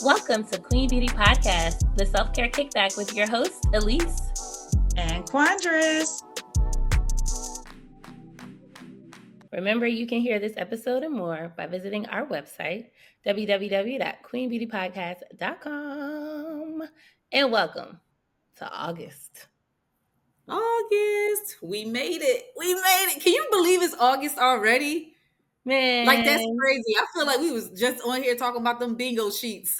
Welcome to Queen Beauty Podcast, the self-care kickback with your host, Elise and Quandris. Remember, you can hear this episode and more by visiting our website, www.queenbeautypodcast.com. And welcome to August. We made it. Can you believe it's August already? Man. Like, that's crazy. I feel like we was just on here talking about them bingo sheets.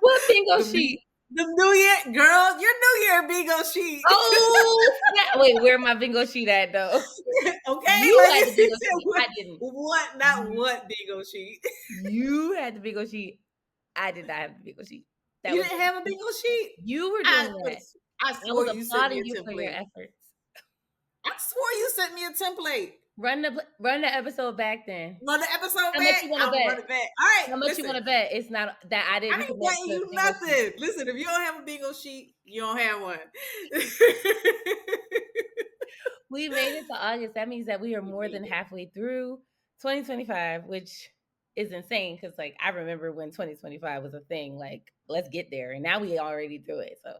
What bingo sheet? The New Year, girl, your New Year bingo sheet. Oh, wait, where my bingo sheet at, though? Okay. You had the bingo sheet. I didn't. What? Not what bingo sheet? You had the bingo sheet. I did not have the bingo sheet. You didn't have a bingo sheet? You were doing that. I swore you sent me a you template. For your efforts. I swore you sent me a template. Run the episode back then. Run the episode back? Much you want to bet? Run it back. All right. How much you want to bet? It's not that I didn't. I ain't betting you nothing. Listen, if you don't have a bingo sheet, you don't have one. We made it to August. That means that we are more than halfway through 2025, which is insane because, like, I remember when 2025 was a thing. Like, let's get there, and now we already do it. So,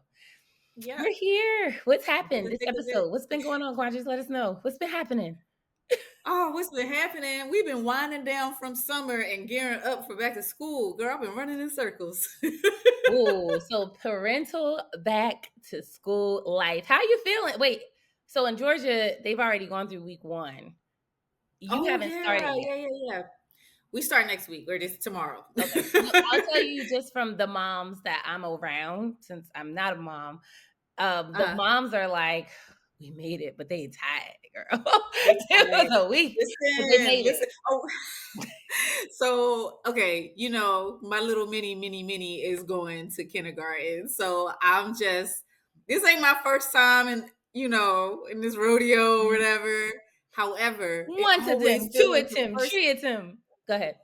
yeah, we're here. What's happened this episode? What's been going on, Quandris? Let us know. What's been happening? Oh, what's been happening? We've been winding down from summer and gearing up for back to school. Girl, I've been running in circles. Oh, so parental back to school life. How you feeling? Wait, so in Georgia, they've already gone through week 1. You haven't started yet. Yeah. We start next week, or this tomorrow. Okay. I'll tell you just from the moms that I'm around, since I'm not a mom, the moms are like, we made it, but they tired, girl. It was a week. Listen. Oh. So, okay, my little mini is going to kindergarten. So this ain't my first time in this rodeo or whatever. However, 1 attempt, 2 attempts, 3 attempts. Go ahead.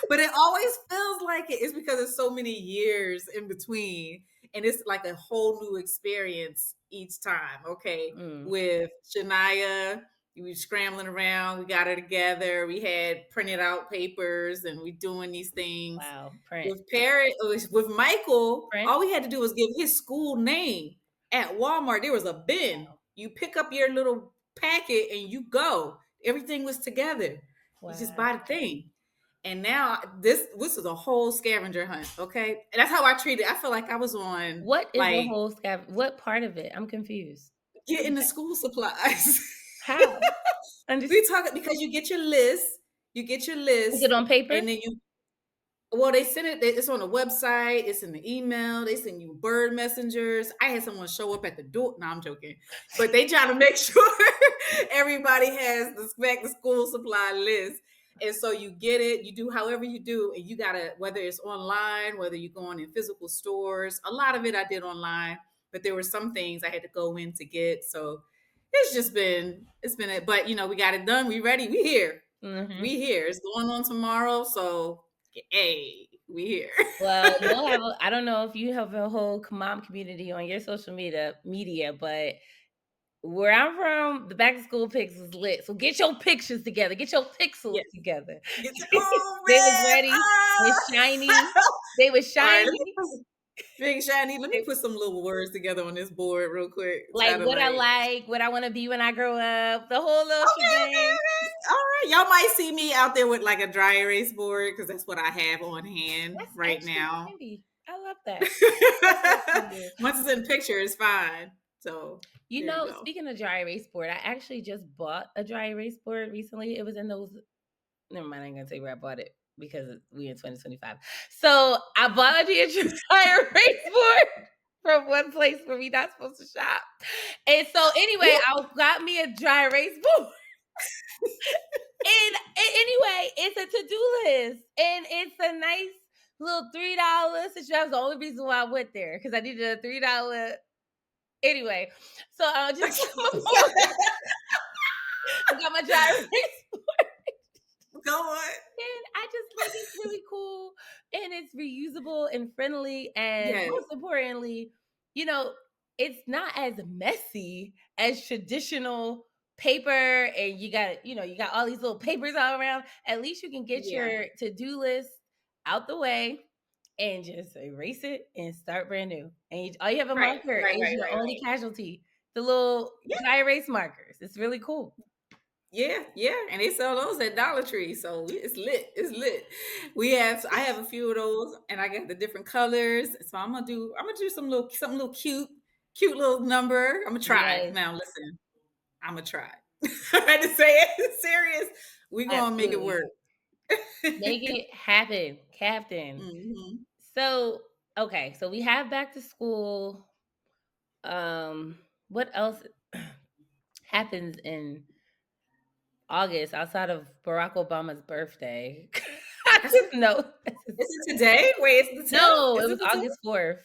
But it always feels like it. It's because there's so many years in between. And it's like a whole new experience each time, okay? With Shania, we were scrambling around. We got her together. We had printed out papers, and we doing these things. Wow, print. With Michael, all we had to do was give his school name. At Walmart, there was a bin. You pick up your little packet, and you go. Everything was together. Wow. You just buy the thing. And now this is a whole scavenger hunt, okay? And that's how I treat it. I feel like I was on. What is the whole scavenger? What part of it? I'm confused. Getting the school supplies. How? We talk because you get your list. Is it on paper? And then they send it. It's on the website. It's in the email. They send you bird messengers. I had someone show up at the door. No, I'm joking. But they try to make sure everybody has the school supply list. And so you get it, you do however you do, and you gotta, whether it's online, whether you're going in physical stores, a lot of it I did online, but there were some things I had to go in to get. So it's been but we got it done. We ready. We here. Mm-hmm. We here. It's going on tomorrow. So, hey, we here. Well, I don't know if you have a whole mom community on your social media, but where I'm from, the back to school pics was lit. So get your pictures together. Get your pixels together. They was ready. They was shiny. They was shiny. Big shiny. Let me put some little words together on this board real quick. Like what I like, what I want to be when I grow up. The whole little shebang. All right. Y'all might see me out there with like a dry erase board because that's what I have on hand right now. Handy. I love that. Once it's in picture, it's fine. So speaking of dry erase board, I actually just bought a dry erase board recently. It was in those. Never mind, I ain't gonna tell you where I bought it because we in 2025. So I bought a dry erase board from one place where we not supposed to shop. And so anyway, I got me a dry erase board. and anyway, it's a to-do list, and it's a nice little $3. That was the only reason why I went there because I needed a $3. Anyway, so I just I got my dry erase board. Go on. And I just think it's really cool, and it's reusable and friendly, and most importantly, it's not as messy as traditional paper and you got all these little papers all around, at least you can get Yeah. your to-do list out the way and just erase it and start brand new. And all you have a Right, marker right, is right, your right, only right. casualty. The little dry erase markers. It's really cool. Yeah, yeah, and they sell those at Dollar Tree, so it's lit. It's lit. I have a few of those, and I got the different colors. So I'm gonna do something little cute little number. I'm gonna try. Yes, Now listen, I'm gonna try. I had to say it serious. We gonna make it absolutely. work. Make it happen, Captain. Hmm. So, okay, so we have back to school. What else happens in August outside of Barack Obama's birthday? I That's just it. know. Is it today? Wait, it's the 10th? No, Is it it was the 10th? August 4th.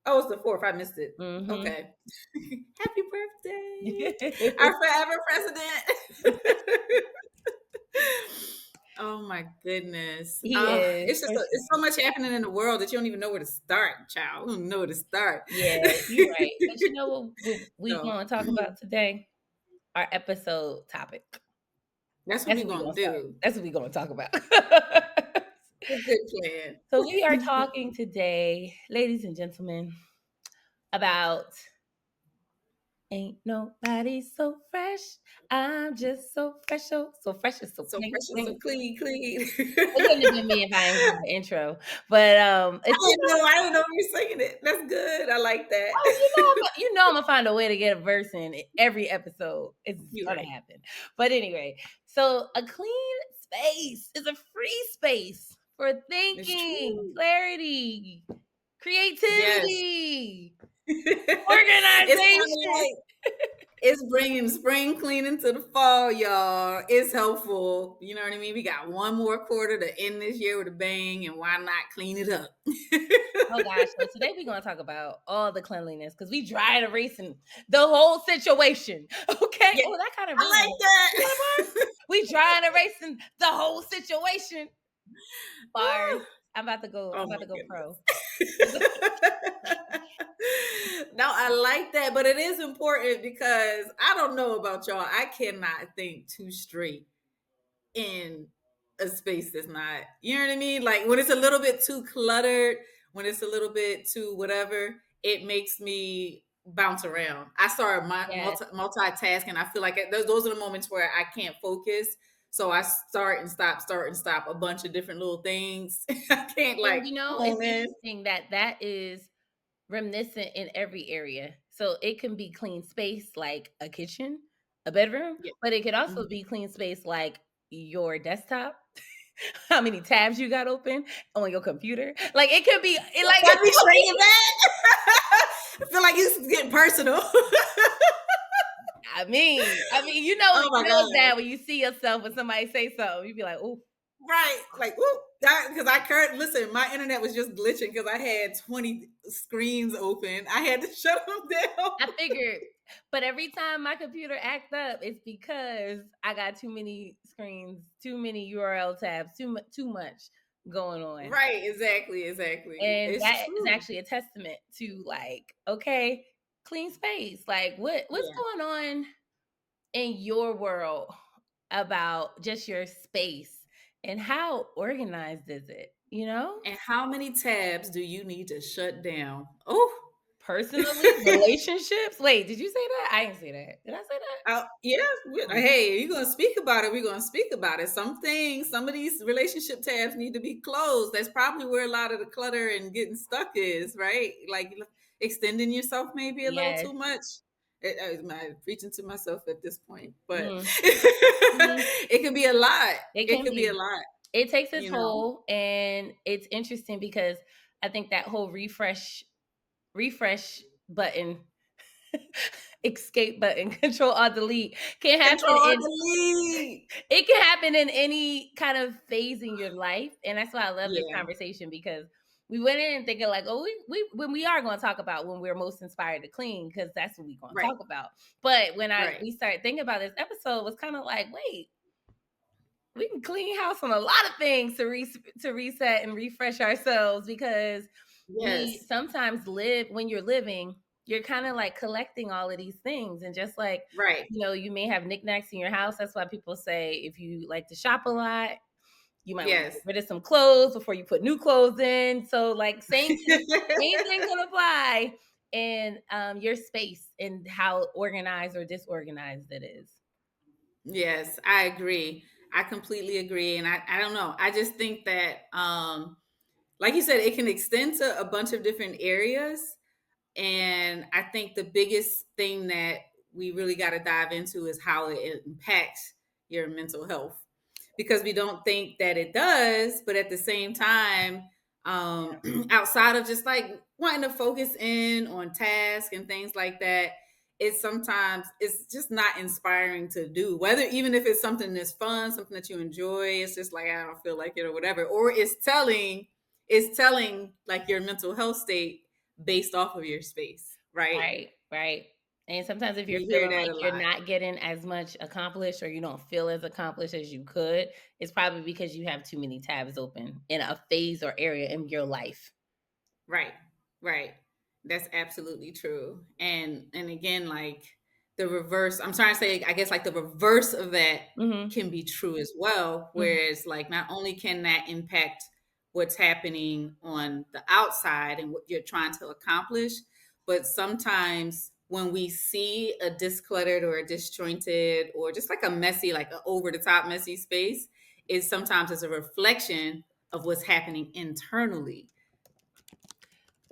Oh, it's the 4th. I missed it. Mhm. Okay. Happy birthday, our forever president. Oh my goodness. He is for It's so sure. much happening in the world that you don't even know where to start, child. You don't know where to start. Yeah, you're right. But you know what we So gonna talk about today? Our episode topic. that's what That's we're what we gonna gonna start. do. That's what we gonna talk about. A good plan. So we are talking today, ladies and gentlemen, about ain't nobody so fresh. I'm just so fresh, so fresh and so So clean, fresh and so clean. clean, clean. It couldn't have been me if I ain't had the intro. But it's I didn't know you were singing it. That's good. I like that. oh, I'm gonna find a way to get a verse in every episode. It's You're gonna right. happen. But anyway, so a clean space is a free space for It's thinking, true. clarity, Yes. creativity, It's kind of organization. like it's bringing spring cleaning to the fall, y'all. It's helpful. You know what I mean? We got one more quarter to end this year with a bang, and why not clean it up? Oh gosh, so today we're gonna talk about all the cleanliness because we dry erasing the whole situation. Okay. Yeah, Oh, that kind of I rhymes. like You know the bars? that. We dry erasing the whole situation. Bars. Oh I'm about my to go pro. goodness. No, I like that, but it is important because I don't know about y'all. I cannot think too straight in a space that's not, you know what I mean? Like when it's a little bit too cluttered, when it's a little bit too whatever, it makes me bounce around. I start Yes. multitasking. I feel like those are the moments where I can't focus. So I start and stop a bunch of different little things. I can't And like it's hone in. interesting that is reminiscent in every area. So it can be clean space like a kitchen, a bedroom, Yeah. but it could also Mhm. be clean space like your desktop. How many tabs you got open on your computer? Like it could be like Got me straight in bed. I feel like it's getting personal. Oh it my feels god! bad when you see yourself when somebody say something. You be like, "Oh, Right, like whoop, because I current listen. My internet was just glitching because I had 20 screens open. I had to shut them down. I figured." But every time my computer act up, it's because I got too many screens, too many URL tabs, too much going on. Right, exactly. And It's that is true. actually a testament to like, okay, clean space. Like what's Yeah. going on in your world about just your space and how organized is it, you know? And how many tabs do you need to shut down? Oh. Personally, relationships. Wait, did you say that? I didn't say that. Did I say Yeah. that? Hey, you're gonna speak about it. We're gonna speak about it. Some of these relationship tabs need to be closed. That's probably where a lot of the clutter and getting stuck is, right? Like extending yourself maybe a little Yes. too much. I'm preaching to myself at this point, but Mm. Mhm. it could be a lot. It It can could be a be. lot. It takes a You know. toll, and it's interesting because I think that whole refresh button, escape button, control+alt+delete can happen Control or in delete. it can happen in any kind of phase in your life. And that's why I love this Yeah. conversation because we went in thinking like, oh, we when we are going to talk about when we're most inspired to clean, because that's what we're going to Right. talk about. But when Right. we started thinking about this episode, it was kind of like, wait, we can clean house on a lot of things to reset and refresh ourselves because we Yes. sometimes live when you're living. you're kind of like collecting all of these things. And just like, Right. you may have knickknacks in your house. That's why people say if you like to shop a lot, you might want to Yes. get rid of some clothes before you put new clothes in. So like same thing can apply in your space and how organized or disorganized it is. Yes, I agree. I completely agree. And I don't know. I just think that like you said, it can extend to a bunch of different areas. And I think the biggest thing that we really got to dive into is how it impacts your mental health, because we don't think that it does. But at the same time, outside of just like wanting to focus in on tasks and things like that, it's just not inspiring to do. Whether even if it's something that's fun, something that you enjoy, it's just like I don't feel like it or whatever. Or it's telling like your mental health state based off of your space, right? Right, right. And sometimes if you're We hear feeling that like a you're lot. not getting as much accomplished or you don't feel as accomplished as you could, it's probably because you have too many tabs open in a phase or area in your life. Right. Right. That's absolutely true. And again, like the reverse, I'm trying to say, I guess like the reverse of that Mhm, can be true as well. mhm. Whereas like not only can that impact what's happening on the outside and what you're trying to accomplish, but sometimes when we see a discluttered or a disjointed or just like a messy, like an over the top messy space, it sometimes is a reflection of what's happening internally.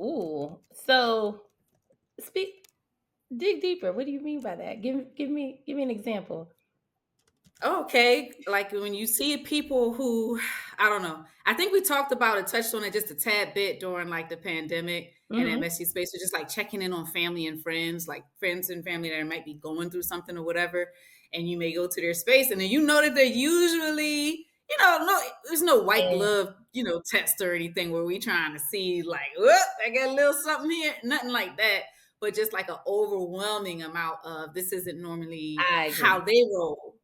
Ooh, so speak dig deeper. What do you mean by that? Give me an example. Okay, like when you see people who, I don't know. I think we talked about it, touched on it just a tad bit during like the pandemic and that Mhm. messy space, or just like checking in on family and friends, like friends and family that might be going through something or whatever. And you may go to their space, and then you know that they're usually, no, there's no white Yeah, glove, test or anything where we trying to see like, whoop, I got a little something here, nothing like that, but just like an overwhelming amount of this isn't normally I how agree. they roll.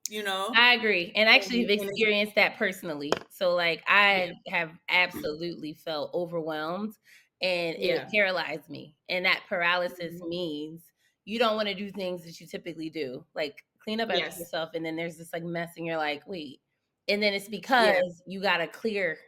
I agree, and actually have And it's experienced that personally. So, like, yeah, I have absolutely felt overwhelmed, and it yeah, paralyzed me, and that paralysis mhm, means you don't wanna do things that you typically do, like, clean up after yes, yourself, and then there's this, like, mess, and you're like, "Wait," and then it's yeah, because you gotta clear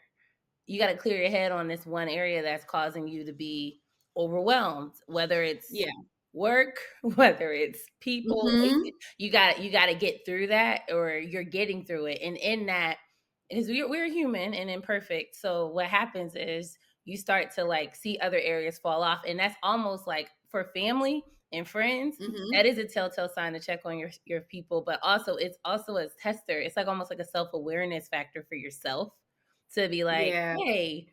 your head on this one area that's causing you to be overwhelmed, whether it's yeah, work, whether it's people. mhm, You gotta get through that, or you're getting through it. And in that, because we're human and imperfect. So what happens is you start to like see other areas fall off. And that's almost like for family and friends, that mhm, is a telltale sign to check on your people. But also it's also a tester. It's like almost like a self-awareness factor for yourself to be like, yeah, hey,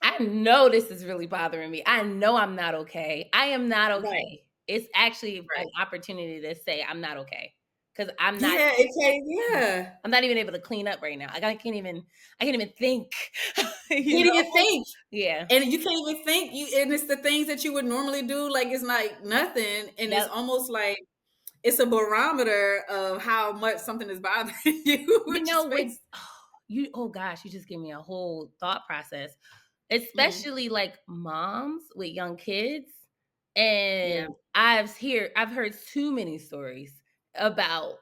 I know this is really bothering me. I know I'm not okay. I am not right, okay. It's actually an right. opportunity to say I'm not okay because I'm not. Yeah, yeah. I'm not even able to clean up right now. Like I can't even think. you Can't know? even think, Yeah. and you can't even think, and it's the things that you would normally do, like, it's like nothing, and it's Yep. almost like it's a barometer of how much something is bothering you, You which is know, with based. oh gosh, you just gave me a whole thought process. Mhm, Especially like moms with young kids. yeah, And I've heard too many stories about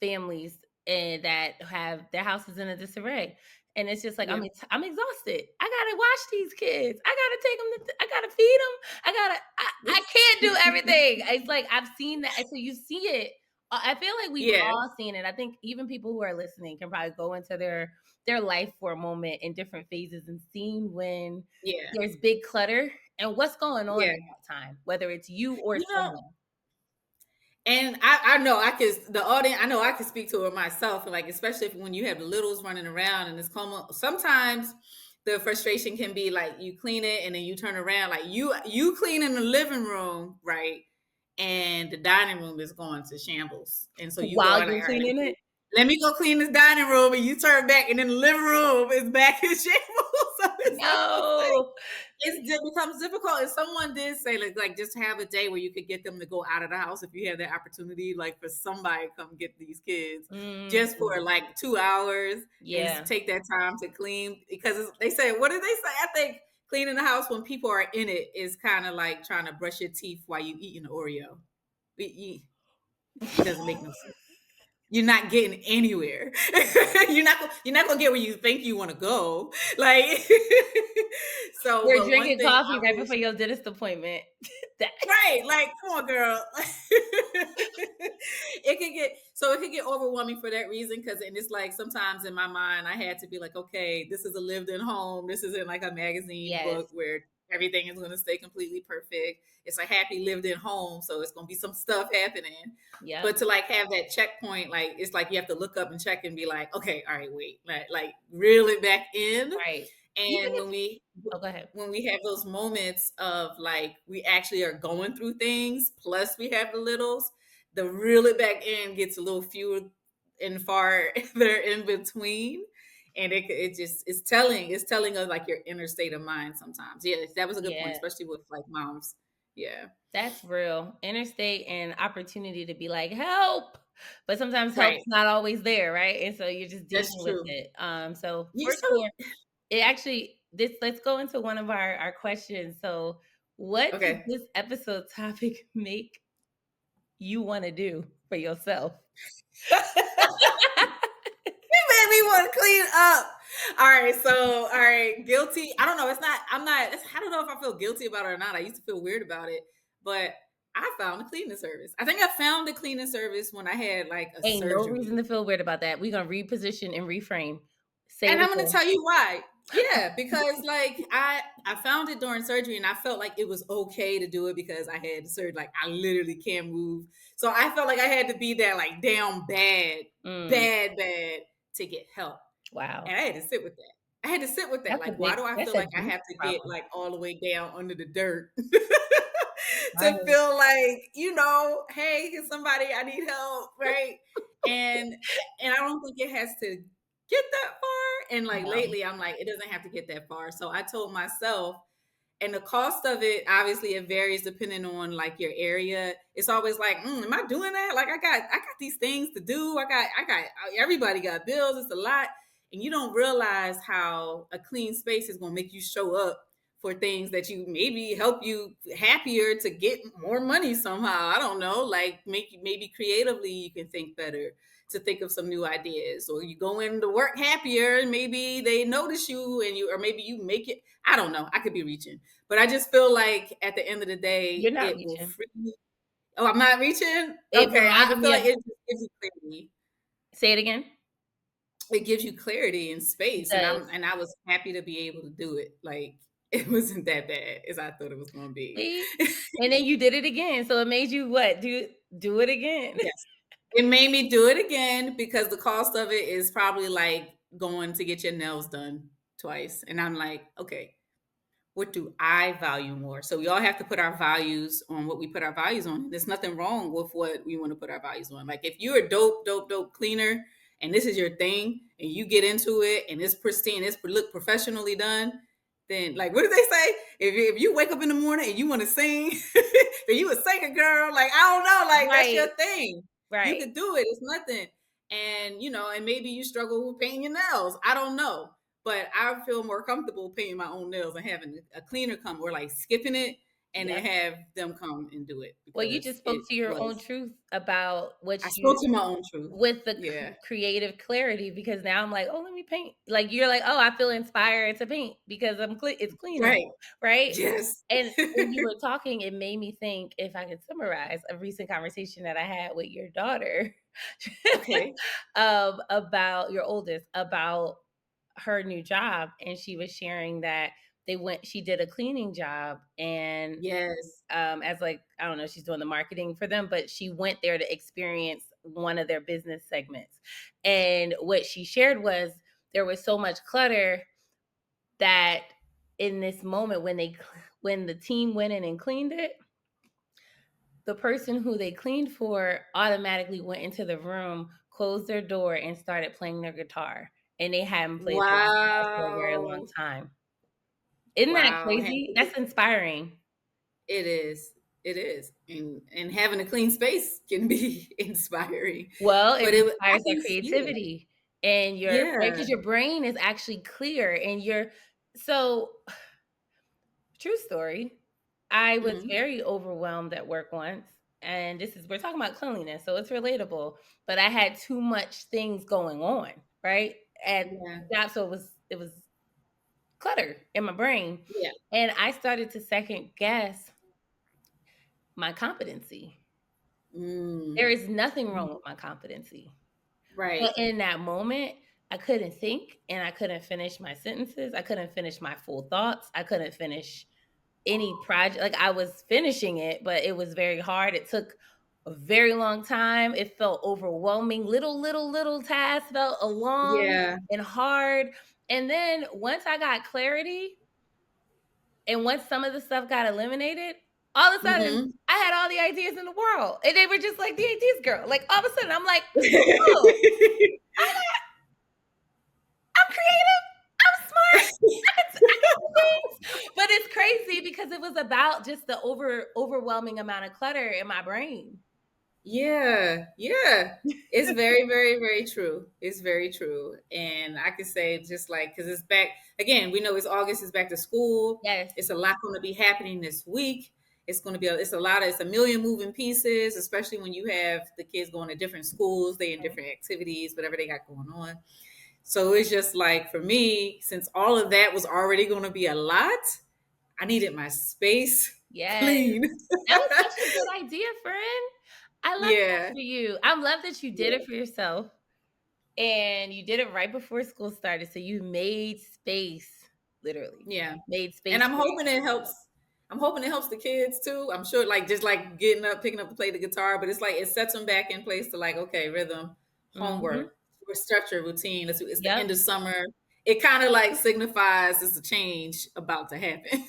families and that have their houses in a disarray. And it's just like yeah. I'm exhausted. I gotta watch these kids. I gotta take them. I gotta feed them. I can't do everything. It's like I've seen that. So you see it. I feel like we've Yeah, all seen it. I think even people who are listening can probably go into their life for a moment in different phases and seen when yeah, there's big clutter and what's going on yeah. in that time, whether it's you or You know someone. And I know I could the audience, I know I could speak to it myself, like especially when you have the littles running around and it's common. Sometimes the frustration can be like you clean it and then you turn around, like you clean in the living room, right? And the dining room is going to shambles. And so you go While out like, you're all right, cleaning it? let me go clean this dining room, and you turn back and then the living room is back in shambles. So it's almost like No. it becomes difficult. And someone did say like just have a day where you could get them to go out of the house if you have that opportunity, like for somebody to come get these kids just Mm, for like 2 hours and yeah. take that time to clean, because they say, what did they say? I think cleaning the house when people are in it is kind of like trying to brush your teeth while you eating an Oreo. It doesn't make no sense. You're not getting anywhere. You're not gonna get where you think you want to go. Like so, We're but one drinking thing coffee I right wish before your dentist appointment. right, like come on, girl. It could get overwhelming for that reason because and it's like sometimes in my mind I had to be like, okay, this is a lived-in home. This isn't like a magazine Yes. book where everything is going to stay completely perfect. It's a happy lived-in home, so it's going to be some stuff happening. Yep. But to like have that checkpoint, like it's like you have to look up and check and be like, okay, all right, wait, like reel it back in. Right. Even And if oh, go ahead. when we have those moments of like we actually are going through things, plus we have the littles, the reel it back in gets a little fewer and farther in between. And it just it's telling of like your inner state of mind sometimes. Yeah, that was a good point, Yeah, especially with like moms. Yeah. that's real. Interstate and opportunity to be like, help. But sometimes Right. help's not always there, right? And so you're just dealing That's with true. it. So You for so sure, it actually this let's go into one of our questions. So what did okay. this episode topic make you want to do for yourself? Made me want to clean up. All right, guilty. I don't know. I don't know if I feel guilty about it or not. I used to feel weird about it, but I found a cleaning service. I think I found a cleaning service when I had like a Ain't no reason surgery. to feel weird about that. We're gonna reposition and reframe. Say And it I'm gonna again. tell you why. Yeah, because like I found it during surgery and I felt like it was okay to do it because I had surgery. Like I literally can't move. So I felt like I had to be there like down bad, Mm, bad to get help. wow. And I had to sit with that. I had to sit with that. Like, why do I That's feel a like I deep have to get problem. like all the way down under the dirt to Right. feel like, hey, somebody, I need help, right? And and I don't think it has to get that far. And like No. lately, I'm like, it doesn't have to get that far. So I told myself, and the cost of it, obviously, it varies depending on like your area. It's always like, am I doing that? Like, I got these things to do. I got. Everybody got bills. It's a lot, and you don't realize how a clean space is going to make you show up for things that you maybe help you happier to get more money somehow. I don't know, like make you maybe creatively you can think better to think of some new ideas, or you go into work happier and maybe they notice you and you, or maybe you make it. I don't know. I could be reaching, but I just feel like at the end of the You're day, not it will reaching. free me. Oh, I'm not reaching. It Okay, I reminded feel me like of it just gives you clarity. say it again. It gives you clarity and It space, and does. I was happy to be able to do it. Like it wasn't that bad as I thought it was going to be. See? And then you did it again. So it made you what? Do it again. Yes. It made me do it again because the cost of it is probably like going to get your nails done twice. And I'm like, okay, what do I value more? So we all have to put our values on what we put our values on. There's nothing wrong with what we want to put our values on. Like if you're a dope cleaner and this is your thing and you get into it and it's pristine, it's look professionally done, then like what do they say? If you wake up in the morning and you want to sing, then you a singer girl. Like I don't know, like that's Right. your thing. You Right. could do it. It's nothing. And and maybe you struggle with painting your nails. I don't know, but I feel more comfortable painting my own nails and having a cleaner come or like skipping it and then Yep. have them come and do it Well, you because just spoke it to your own was. truth about what I you spoke to my own truth. with the Yeah. creative clarity because now I'm like, oh, let me paint. Like you're like, oh, I feel inspired to paint because it's clean in Right. here, right? Yes. And when you were talking, it made me think if I could summarize a recent conversation that I had with your daughter Okay. about your oldest, about her new job. And she was sharing that she did a cleaning job and Yes. as like I don't know, she's doing the marketing for them, but she went there to experience one of their business segments. And what she shared was there was so much clutter that in this moment when the team went in and cleaned it, the person who they cleaned for automatically went into the room, closed their door, and started playing their guitar. And they hadn't played their guitar for a very long Wow. time. Isn't that Wow. crazy? That's inspiring. It is. It is. And having a clean space can be inspiring. Well, it But I inspires can that see that. creativity and your right Yeah. because your brain is actually clear and you're so True story. I was Mhm. very overwhelmed at work once, and we're talking about cleanliness, so it's relatable. But I had too much things going on, right? At Yeah. that, so it was clutter in my brain, Yeah. and I started to second guess my competency. Mm. There is nothing Mhm. wrong with my competency. Right. But in that moment, I couldn't think and I couldn't finish my sentences. I couldn't finish my full thoughts. I couldn't finish any project. Like I was finishing it, but it was very hard. It took a very long time. It felt overwhelming. Little tasks felt long Yeah. and hard. And then once I got clarity and once some of the stuff got eliminated, all of a sudden Mhm. I had all the ideas in the world. And they were just like the ideas girl. Like all of a sudden I'm like, oh, I'm creative. I'm smart. I can do things. But it's crazy because it was about just the overwhelming amount of clutter in my brain. Yeah, yeah. It's very, very, very true. It's very true. And I can say just like because it's back again, we know it's August, it's back to school. Yes. It's a lot going to be happening this week. It's going to be it's a lot of it's a million moving pieces, especially when you have the kids going to different schools, they in different activities, whatever they got going on. So it's just like for me, since all of that was already going to be a lot, I needed my space Yes. clean. That was such a good idea, friend. I love that Yeah. for you. I love that you did Yeah. it for yourself and you did it right before school started. So you made space, literally. Yeah. Made And space I'm for hoping yourself. it helps. I'm hoping it helps the kids too. I'm sure like just like getting up, picking up to play the guitar, but it's like it sets them back in place to like, okay, rhythm, Mm-hmm. homework, structure, routine. It's the Yep. end of summer. It kind of like signifies it's a change about to happen.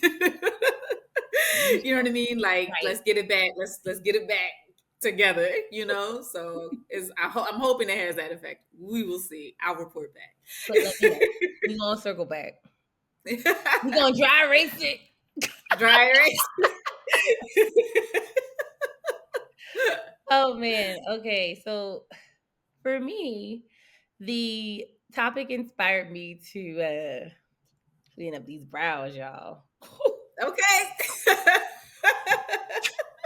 You know what I mean? Like Right. let's get it back. Let's get it back together, you know? So I'm hoping it has that effect. We will see. I'll report But let me know. We're gonna circle back. We're gonna dry erase it. Dry erase. Oh man. Okay. So for me, the topic inspired me to clean up these brows, y'all. Okay.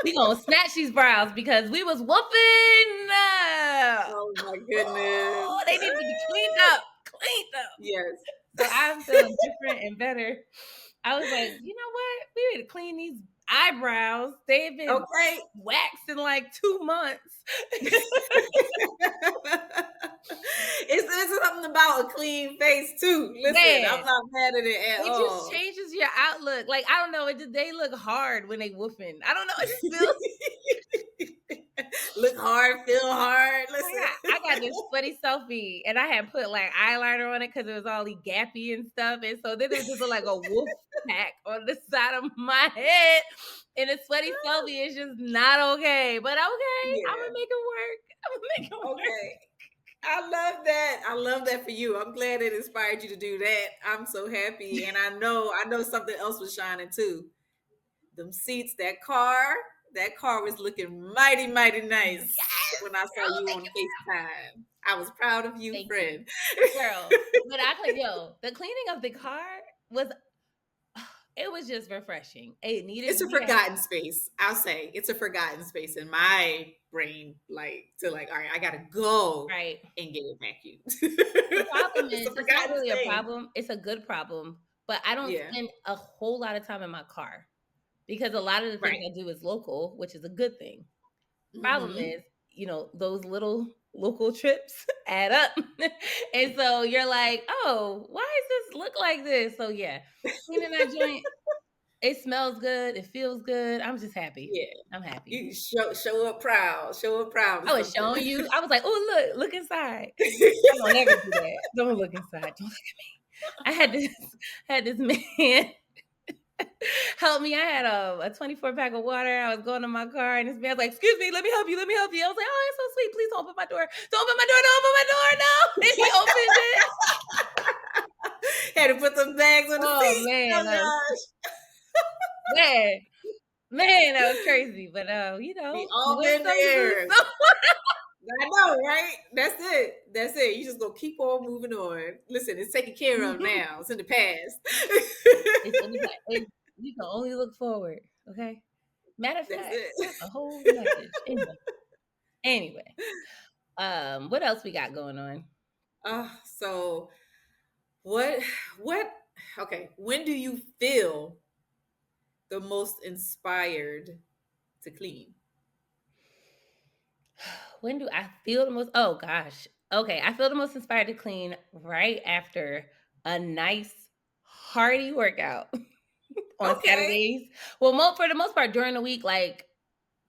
We gonna snatch these brows because we was whooping. Oh my goodness. They need to be cleaned up. Cleaned up. Yes. So I'm feeling different and better. I was like, you know what? We need to clean these eyebrows. They've been Okay. waxed in like 2 months. It's something about a clean face too. Listen, Man, I'm not mad at it at it just all. changes your outlook. Like, I don't know. They look hard when they woofing. I don't know. It just feels Look hard, feel hard. I got Listen. this funny selfie and I had put like eyeliner on it because it was all gappy and stuff. And so then it was just like a wolf pack on the side of my head. And a sweaty selfie is just not okay. But okay, I'm Yeah. gonna make it work. I'm gonna make it work. Okay. I love that. I love that for you. I'm glad it inspired you to do that. I'm so happy. And I know something else was shining too. Them seats, that car was looking mighty, mighty nice Yes, when I saw girl, you thank on you. FaceTime. I was proud of you, Thank you. friend. Girl. But the cleaning of the car was it was just refreshing. It needed It's to a be done. forgotten space. I'll say it's a forgotten space in my brain, like to like, all right, I gotta go Right. and get it vacuumed. The problem It's a is it's not forgotten really a thing. problem. It's a good problem, but I don't Yeah, spend a whole lot of time in my car because a lot of the things right. I do is local, which is a good thing. Problem Hmm. is, those little local trips add up. And so you're like, "Oh, why does this look like this?" So yeah, cleaning that joint, it smells good, it feels good. I'm just happy. Yeah, I'm happy. you show up proud. Show up proud of I was something. showing you. I was like, "Oh, look inside." I don't ever do that. Don't look inside. Don't look at me. I had this man help me. I had a 24 pack of water. I was going to my car, and this man's like, "Excuse me, let me help you. Let me help you." I was like, "Oh, it's so sweet. Please don't open my door. Don't open my door. Don't open my door. No." And he opened it. Had to put some bags on the Oh seat. man, Oh gosh, man, man, that was crazy. But we you all win been some, you lose there. some. I know, right? That's it. That's it. You just gonna keep on moving on. Listen, it's taken care of now. It's in the past. It's in the past. You can only look forward. Okay. Matter of That's fact, it. that's a whole message. Anyway, what else we got going on? So what what okay, when do you feel the most inspired to clean? When do I feel the most? Oh gosh. Okay, I feel the most inspired to clean right after a nice hearty workout on Okay. Saturdays. Well, for the most part during the week, like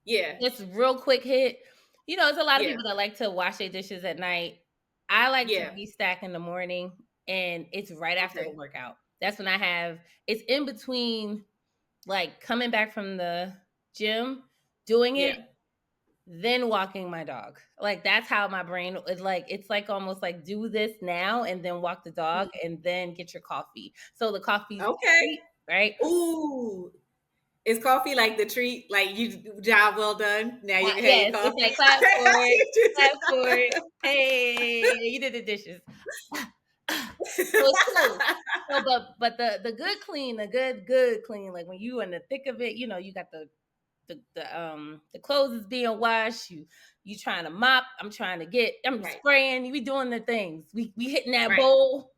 Yeah. just real quick hit. You know, there's a lot of Yeah. people that like to wash their dishes at night. I like to Yeah. restack in the morning, and it's right after the Okay. workout. That's when I have it's in between like coming back from the gym, doing Yeah. it, then walking my dog. Like that's how my brain is like it's like almost like do this now and then walk the dog Mhm. and then get your coffee. So the coffee's the Okay. treat, right? Ooh. Is coffee like the treat? Like you job well done. Now you can have your Yes, it's coffee. like clap for it, clap for it. Hey, you did the dishes. So it's cool. So, but the good clean, the good clean, like when you in the thick of it, you know, you got the clothes is being washed. You trying to mop. I'm Right. spraying. We doing the things. We hitting that Right. bowl,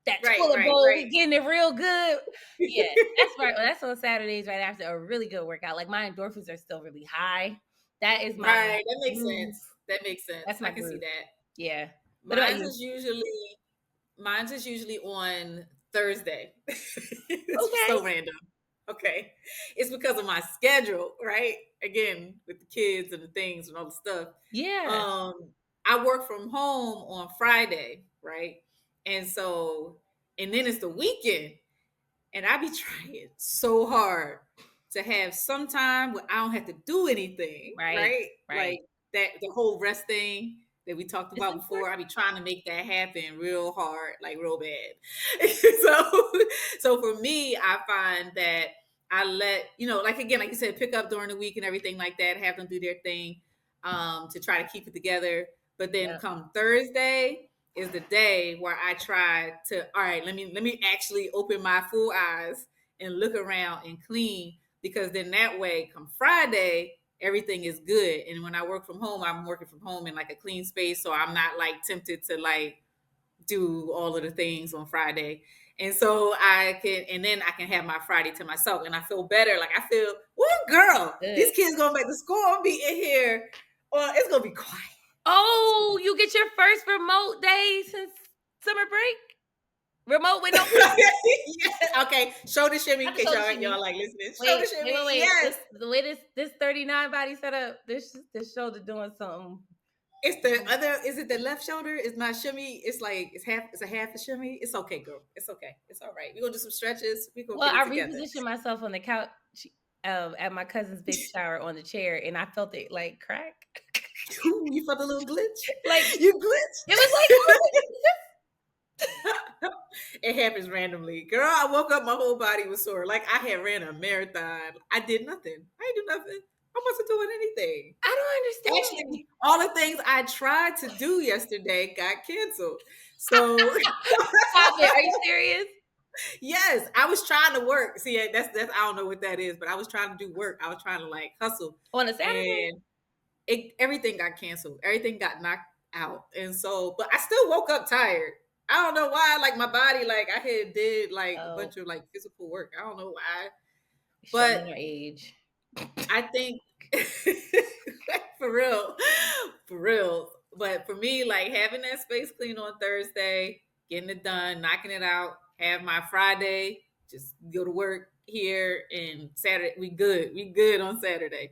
that Right. toilet Right. bowl. Right. We getting it real good. Yeah, that's right. Well, that's on Saturdays right after a really good workout. Like my endorphins are still really high. That is my Right. That makes groove. sense. That makes sense. That's I my can see groove. that. Yeah. What about Mine's you? is usually mine's is usually on Thursday. It's Okay. so random. Okay. It's because of my schedule, right? Again, with the kids and the things and all the stuff. Yeah. Um, I work from home on Friday, right? And so, and then it's the weekend. And I be trying so hard to have some time where I don't have to do anything, Right. right? Right. Like that the whole rest thing that we talked It's about before. important. I be trying to make that happen real hard, like real bad. so so for me, I find that I let, like again, like you said, pick up during the week and everything like that, have them do their thing, to try to keep it together. But then Yeah. come Thursday, is the day where I try to, all right, let me actually open my full eyes and look around and clean, because then that way come Friday everything is good. And when I work from home, I'm working from home in like a clean space, so I'm not like tempted to like do all of the things on Friday. And so and then I can have my Friday to myself and I feel better. Like I feel, oh girl, Good. these kids going back to school. I'll be in here. Or it's gonna be quiet. Oh, you get your first remote day since summer break? Remote with no people? Yeah. Okay, shoulder shimmy in Not the case shoulder y'all shimmy. like listening. Shoulder Wait, shimmy, wait. yes. The way this 39 body set up, this shoulder doing something. It's the other. Is it the left shoulder? It's not shimmy. It's like it's a half a shimmy. It's okay, girl. It's okay. It's all right. We're gonna do some stretches. We're gonna Well, get it I together. repositioned myself on the couch at my cousin's baby shower on the chair, and I felt it like crack. Ooh, you felt a little glitch. Like You it glitched. was like, oh, It happens randomly. Girl, I woke up, my whole body was sore. Like I had ran a marathon. I did nothing. I didn't do nothing. I wasn't doing anything. I don't understand. Actually, all the things I tried to do yesterday got canceled. So Stop it. Are you serious? yes, I was trying to work. See, that's I don't know what that is, but I was trying to do work. I was trying to like hustle, On a Saturday? and everything got canceled. Everything got knocked out, and so, but I still woke up tired. I don't know why. Like my body, like I had did like a Oh, bunch of like physical work. I don't know why, showing but your age. I think for real, for real. But for me, like having that space clean on Thursday, getting it done, knocking it out, have my Friday, just go to work here, and Saturday we good. We good on Saturday.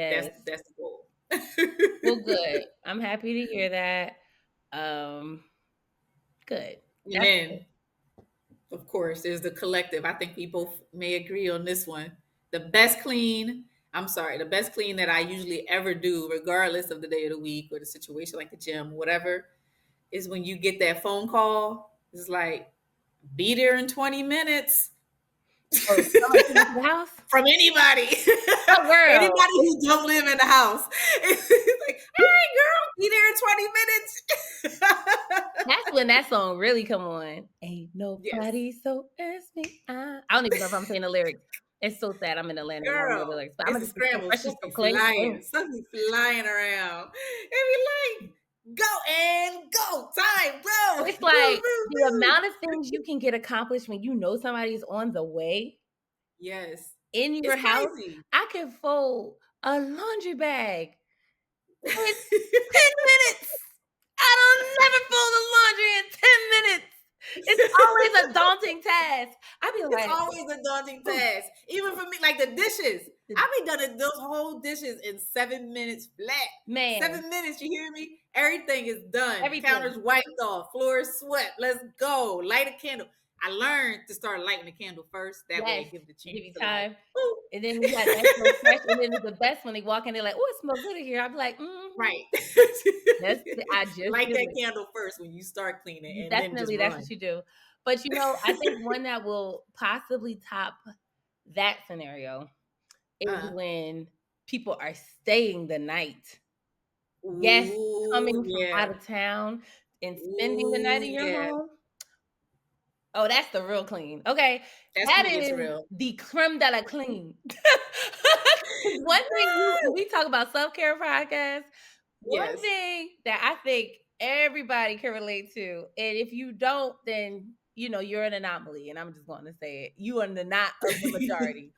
That's Yes. that's the goal. Well, good. I'm happy to hear that. Um, good. And That's good. then, of course, there's the collective. I think we both may agree on this one. The best clean, I'm sorry, the best clean that I usually ever do, regardless of the day of the week or the situation, like the gym, whatever, is when you get that phone call. It's like, be there in 20 minutes. Oh, someone came into the house? From anybody. Oh, girl. Anybody who don't live in the house. It's like, all right, girl, be there in 20 minutes. That's when that song really come on. Ain't Yes. nobody so ask me. I don't even know if I'm saying the lyrics. It's so sad. I'm in Atlanta and I'm Girl, literally like, but I'm it's gonna a get this so scramble. fresh Stuff so be clean. flying. Stuff be flying around. And we like, go and go. Time, bro. It's Move, like move, the move. amount of things you can get accomplished when you know somebody's on the way Yes. in your It's house. crazy. I can fold a laundry bag in 10 minutes. I don't never fold the laundry in 10 minutes. It's always a daunting task. I be It's like, always a daunting "Ooh, task. Even for me, like the dishes. the- I be done those whole dishes in 7 minutes flat. man, 7 minutes, you hear me? Everything is done. everything. Counters wiped off, floors swept. Let's go. Light a candle. I learned to start lighting the candle first. That way Yes, it gives the give chance you to like, time. ooh. And then you got that so fresh. And then it's the best when they walk in, they're like, oh, it smells good in here. I'm like, Right. that's I just Light did that it. candle first when you start cleaning You and then just definitely, that's run. what you do. But I think one that will possibly top that scenario is Uh-huh. when people are staying the night. Guests Ooh, coming from yeah. out of town and spending the night Ooh, in your yeah. home. Oh, that's the real clean. Okay. That's That when it gets is real. the creme de la clean. 'Cause one thing when we talk about self-care podcast, one Yes. thing that I think everybody can relate to, and if you don't, then you're an anomaly, and I'm just going to say it. You are not of the majority.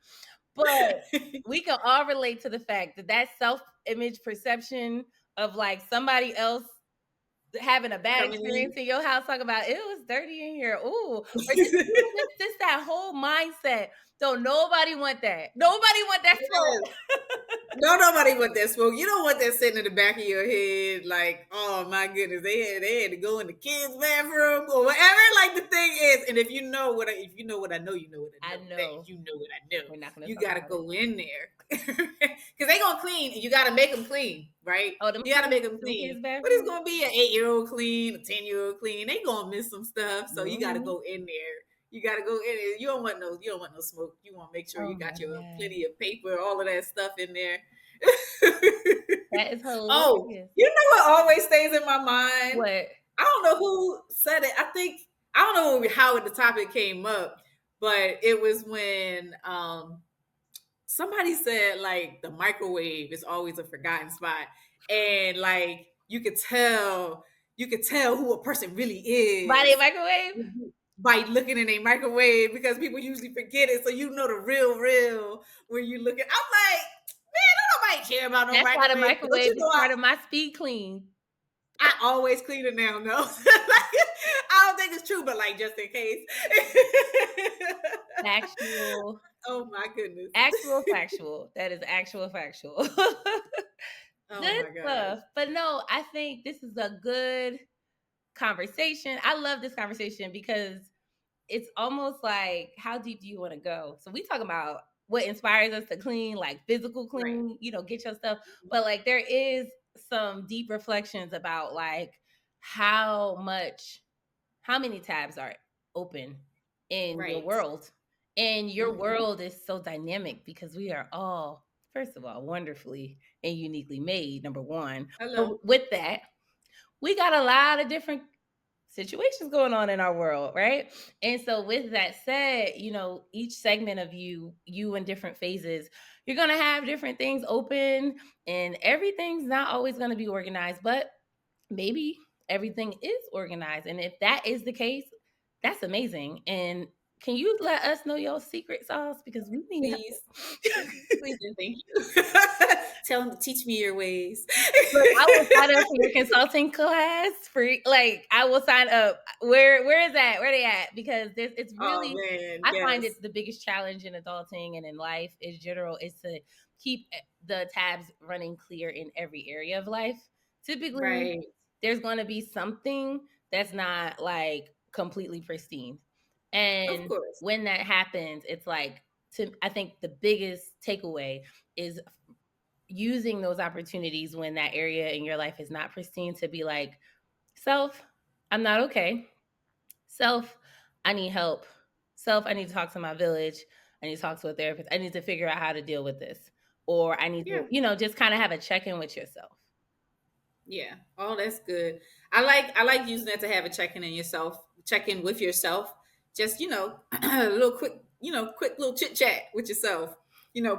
But we can all relate to the fact that self-image perception of like somebody else having a bad Coming in. experience in your house, talk about it was dirty in here. Ooh, or just that whole mindset. Don't nobody want that. Nobody want that Yes. smoke. No, nobody want that smoke. You don't want that sitting in the back of your head, like, oh my goodness, they had to go in the kids' bathroom or whatever. Like the thing is, and if you know what I know, you know what I I know. That know. you know what I know. We're not gonna You talk gotta about it. go in there because they gonna clean, and you gotta make them clean, right? Oh, them You gotta kids, make them them kids' clean. But it's bathroom. gonna be an 8-year-old clean, a 10-year-old clean. They gonna miss some stuff, so you gotta Mhm. go in there. You gotta go in there. You don't want no smoke. You want to make sure Oh you my got your god, plenty of paper, all of that stuff in there. that is Oh, hilarious. you know what always stays in my mind? What? I don't know who said it. I don't know how the topic came up, but it was when somebody said like the microwave is always a forgotten spot, and like you could tell who a person really Body is microwave? by looking in a microwave because people usually forget it. So you know the real when you look at. I'm like, man, don't nobody care about no That's why the microwave. Don't microwave you is know part of my speed clean. I always clean it now? No, I don't think it's true, but like just in case. Actual, Oh my goodness. actual factual. That is actual factual. Oh Good my gosh. stuff. But no, I think this is a good conversation. I love this conversation because it's almost like how deep do you want to go? So we talk about what inspires us to clean, like physical Right. clean, get your stuff. But like there is some deep reflections about like how many tabs are open in your Right. world. And your Mm-hmm. world is so dynamic because we are all, first of all, wonderfully and uniquely made, number one. But Hello. with that, we got a lot of different situations going on in our world, right? And so with that said, each segment of you in different phases, you're going to have different things open and everything's not always going to be organized, but maybe everything is organized. And if that is the case, that's amazing. And can you let us know your secret sauce because we need help. Please. Please and thank you. Tell them to teach me your ways. Look, I will sign up for your consulting class free. Like I will sign up. Where is that? Where they at? Because it's Oh really, man, I find yes. it the biggest challenge in adulting and in life in general is to keep the tabs running clear in every area of life. Typically, Right. there's going to be something that's not like completely pristine, Of and course. when that happens, it's like I think the biggest takeaway is using those opportunities when that area in your life is not pristine to be like, self, I'm not okay. Self, I need help. Self, I need to talk to my village. I need to talk to a therapist. I need to figure out how to deal with this. Or I need to, Yeah. just kind of have a check in with yourself. Yeah. Oh, that's good. I like using that to have a check in with yourself. Just, a little quick, quick little chit chat with yourself.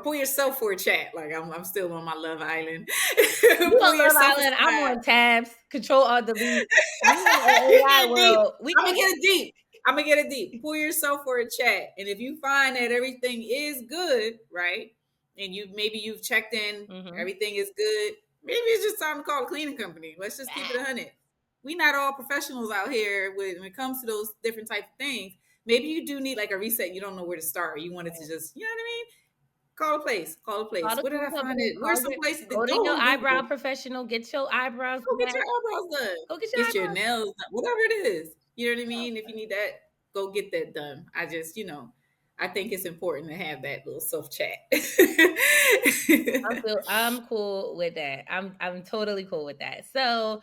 Pull yourself for a chat. Like I'm still on my Love Island. You Pull on Love yourself Island? I'm aside. on tabs, control+alt+delete. We in We the AI get deep. world. We I'm can. gonna get it deep. I'm gonna get it deep. Pull yourself for a chat, and if you find that everything is good, right, and you've checked in, Mm-hmm. everything is good. Maybe it's just time to call a cleaning company. Let's just keep it 100. We not all professionals out here when it comes to those different type of things. Maybe you do need like a reset. You don't know where to start. You wanted to just, you know what I mean? Call a place. Call a Call place. the Where did cleaning I find company. it? Where's some places to Go to go your on eyebrow Google? professional. Get your eyebrows Go get your waxed. eyebrows done. Go get your Get your eyebrows. nails done. Whatever it is. You know what I mean? If you need that, go get that done. I just, I think it's important to have that little self chat. I'm cool with that. I'm totally cool with that. So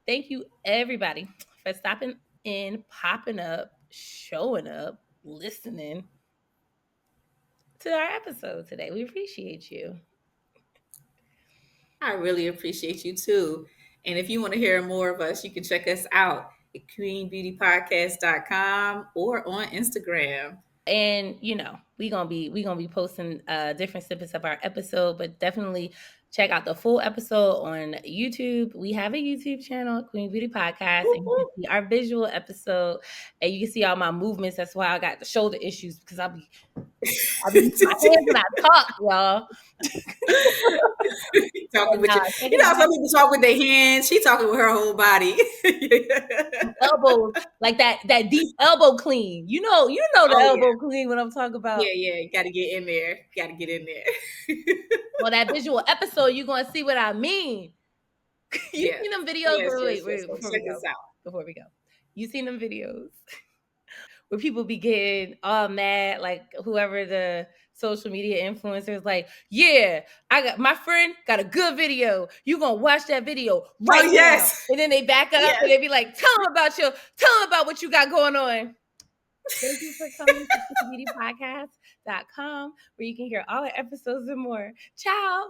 thank you everybody for stopping in, popping up, showing up, listening to our episode today. We appreciate you. I really appreciate you too. And if you want to hear more of us, you can check us out at queenbeautypodcast.com or on Instagram. And we gonna be posting different snippets of our episode, but definitely check out the full episode on YouTube. We have a YouTube channel, Queen Beauty Podcast, and you can see our visual episode, and you can see all my movements. That's why I got the shoulder issues, because I be using my hands when I talk, y'all. Talking And with you. check You us know how out. some people talk with their hands. She talking with her whole body. Elbows, like that deep elbow clean. The Oh yeah. elbow clean what I'm talking about. Yeah, yeah. Gotta get in there. Gotta get in there. Well, that visual episode, you're gonna see what I mean. You Yes. seen them videos? Yes, yes, yes. Wait, So before we check go. us out. Before we go. You seen them videos where people be getting all mad, like whoever the social media influencer is like, yeah, I got my friend got a good video. You gonna watch that video Oh right now. yes. And then they back up Yes. and they be like, tell them about what you got going on. Thank you for coming to beautypodcast.com, where you can hear all our episodes and more. Ciao.